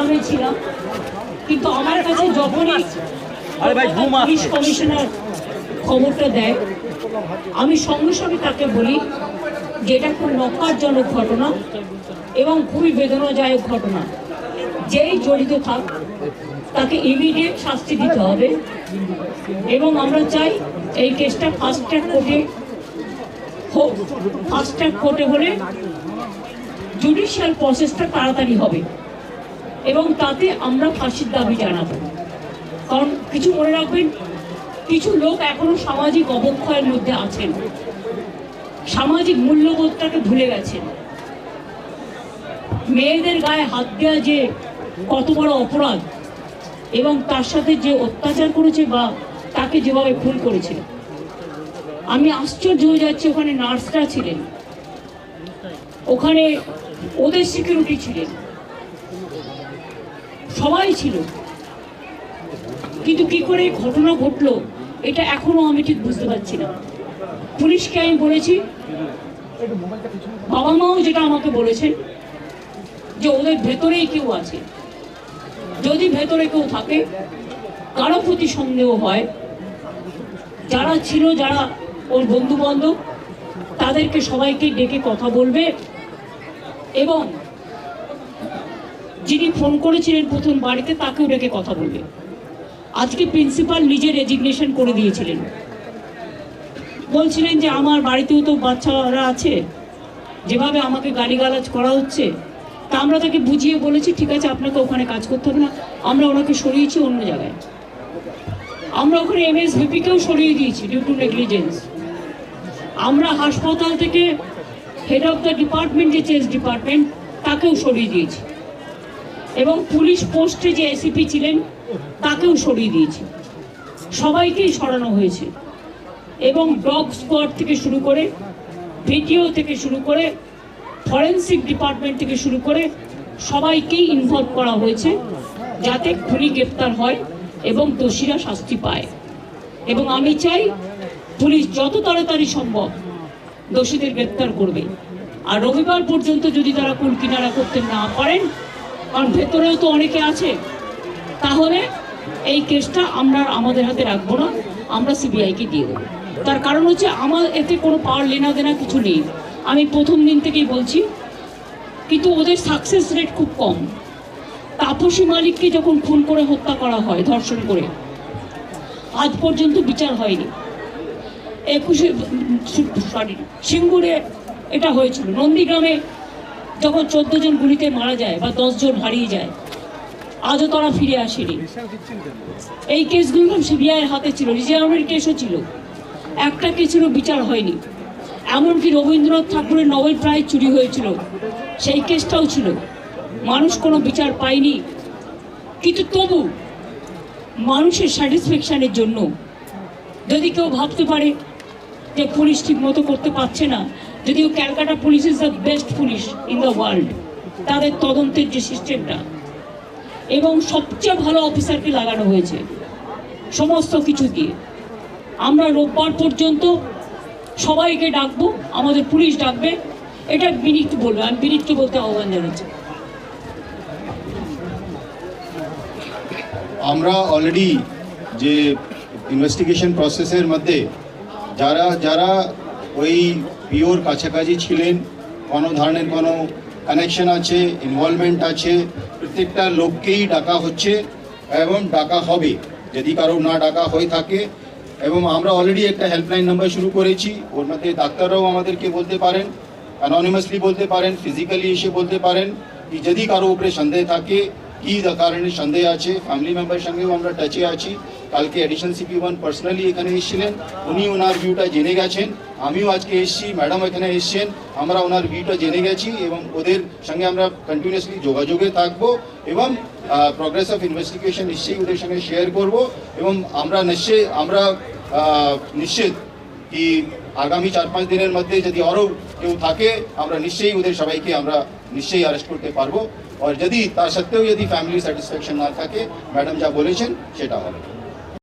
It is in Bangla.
আরামে ছিলাম, কিন্তু আমার কাছে যখনই পুলিশ কমিশনার খবরটা দেয় আমি সঙ্গে সঙ্গে তাকে বলি যে এটা খুব নক্কারজনক ঘটনা এবং খুবই বেদনাদায়ক ঘটনা। যেই জড়িত থাক তাকে ইমিডিয়েট শাস্তি দিতে হবে এবং আমরা চাই এই কেসটা ফাস্ট ট্র্যাক কোর্টে হোক। ফাস্ট ট্র্যাক কোর্টে হলে জুডিশিয়াল প্রসেসটা তাড়াতাড়ি হবে এবং তাতে আমরা ফাঁসির দাবি জানাবো। কারণ কিছু মনে রাখবেন, কিছু লোক এখনো সামাজিক অবক্ষয়ের মধ্যে আছেন, সামাজিক মূল্যবোধটাকে ভুলে গেছেন। মেয়েদের গায়ে হাত দেওয়া যে কত বড় অপরাধ এবং তার সাথে যে অত্যাচার করেছে বা তাকে যেভাবে খুন করেছে, আমি আশ্চর্য হয়ে যাচ্ছি। ওখানে নার্সরা ছিলেন, ওখানে ওদের সিকিউরিটি ছিলেন, সবাই ছিল, কিন্তু কি করে ঘটনা ঘটলো এটা এখনো আমি ঠিক বুঝতে পারছি না। পুলিশকে আমি বলেছি, বাবা মাও যেটা আমাকে বলেছেন যে ওদের ভেতরেই কেউ আছে, যদি ভেতরে কেউ থাকে কারো প্রতি সন্দেহ হয়, যারা ছিল, যারা ওর বন্ধু বান্ধব, তাদেরকে সবাইকে ডেকে কথা বলবে এবং যিনি ফোন করেছিলেন প্রথম বাড়িতে তাকেও ডেকে কথা বলবে। আজকে প্রিন্সিপাল নিজে রেজিগনেশন করে দিয়েছিলেন, বলছিলেন যে আমার বাড়িতেও তো বাচ্চারা আছে, যেভাবে আমাকে গালিগালাজ করা হচ্ছে। তা আমরা তাকে বুঝিয়ে বলেছি ঠিক আছে আপনাকে ওখানে কাজ করতে হবে না, আমরা ওনাকে সরিয়েছি অন্য জায়গায়। আমরা ওখানে MSVPকেও সরিয়ে দিয়েছি ডিউ টু নেগলিজেন্স। আমরা হাসপাতাল থেকে হেড অফ দ্য ডিপার্টমেন্ট, যে চেস ডিপার্টমেন্ট, তাকেও সরিয়ে দিয়েছি এবং পুলিশ পোস্টে যে ACP ছিলেন তাকেও সরিয়ে দিয়েছি। সবাইকেই সরানো হয়েছে এবং ডগ স্কোয়াড থেকে শুরু করে, ভিডিও থেকে শুরু করে, ফরেন্সিক ডিপার্টমেন্ট থেকে শুরু করে সবাইকেই ইনভলভ করা হয়েছে যাতে খুনি গ্রেপ্তার হয় এবং দোষীরা শাস্তি পায়। এবং আমি চাই পুলিশ যত তাড়াতাড়ি সম্ভব দোষীদের গ্রেপ্তার করবে। আর রবিবার পর্যন্ত যদি তারা কুল কিনারা করতে না পারেন, কারণ ভেতরেও তো অনেকে আছে, তাহলে এই কেসটা আমরা আমাদের হাতে রাখবো না, আমরা CBI-কে দিয়ে দেবো। তার কারণ হচ্ছে আমার এতে কোনো পাওয়ার লেনা দেনা কিছু নেই, আমি প্রথম দিন থেকেই বলছি। কিন্তু ওদের সাকসেস রেট খুব কম। তাপসী মালিককে যখন খুন করে হত্যা করা হয়, ধর্ষণ করে, আজ পর্যন্ত বিচার হয়নি। সিঙ্গুরে এটা হয়েছিল, নন্দীগ্রামে যখন 14 জন গুলিতে মারা যায় বা 10 জন হারিয়ে যায়, আজও তারা ফিরে আসেনি। এই কেসগুলো CBI-এর হাতে ছিল, রিজার্ভের কেসও ছিল, একটা কেসেরও বিচার হয়নি। এমনকি রবীন্দ্রনাথ ঠাকুরের নোবেল প্রাইজ চুরি হয়েছিল, সেই কেসটাও ছিল, মানুষ কোনো বিচার পায়নি। কিন্তু তবু মানুষের স্যাটিসফ্যাকশানের জন্য যদি কেউ ভাবতে পারে যে পুলিশ ঠিক মতো করতে পারছে না, যদিও Calcutta police is the best police in the world, তাদের তদন্তের যে সিস্টেমটা এবং সবচেয়ে ভালো অফিসারকে লাগানো হয়েছে সমস্ত কিছু দিয়ে। আমরা রোববার পর্যন্ত সবাইকে ডাকবো, আমাদের পুলিশ ডাকবে, এটা বিনীত বলবে, আমি বিনীতকে বলতে আহ্বান জানাচ্ছি। আমরা অলরেডি যে ইনভেস্টিগেশন প্রসেসের মধ্যে যারা যারা ওই পিওর কাছাকাছি ছিলেন, কোনো ধরনের কোনো কানেকশন আছে, ইনভলভমেন্ট আছে, প্রত্যেকটা লোককেই ডাকা হচ্ছে এবং ডাকা হবে যদি কারো না ডাকা হয়ে থাকে। এবং আমরা অলরেডি একটা হেল্পলাইন নাম্বার শুরু করেছি, ওর মধ্যে ডাক্তাররাও আমাদেরকে বলতে পারেন, অ্যানোনিমাসলি বলতে পারেন, ফিজিক্যালি এসে বলতে পারেন কি যদি কারো উপরে সন্দেহ থাকে, কি কারণে সন্দেহ আছে। ফ্যামিলি মেম্বার সঙ্গেও আমরা টাচে আছি। কালকে অ্যাডিশনাল CP1 পার্সোনালি এখানে এসেছিলেন, উনি ওনার ভিউটা জেনে গেছেন। আমিও আজকে এসেছি, ম্যাডাম এখানে এসেছেন, আমরা ওনার ভিউটা জেনে গেছি এবং ওদের সঙ্গে আমরা কন্টিনিউয়াসলি যোগাযোগে থাকবো এবং প্রোগ্রেস অফ ইনভেস্টিগেশন নিশ্চয়ই ওদের সঙ্গে শেয়ার করব। এবং আমরা নিশ্চিত কি আগামী 4-5 দিনের মধ্যে যদি আরও কেউ থাকে, আমরা নিশ্চয়ই ওদের সবাইকে আমরা নিশ্চয়ই অ্যারেস্ট করতে পারবো। আর যদি তার সত্ত্বেও যদি ফ্যামিলি স্যাটিসফ্যাকশন না থাকে, ম্যাডাম যা বলেছেন সেটা হবে।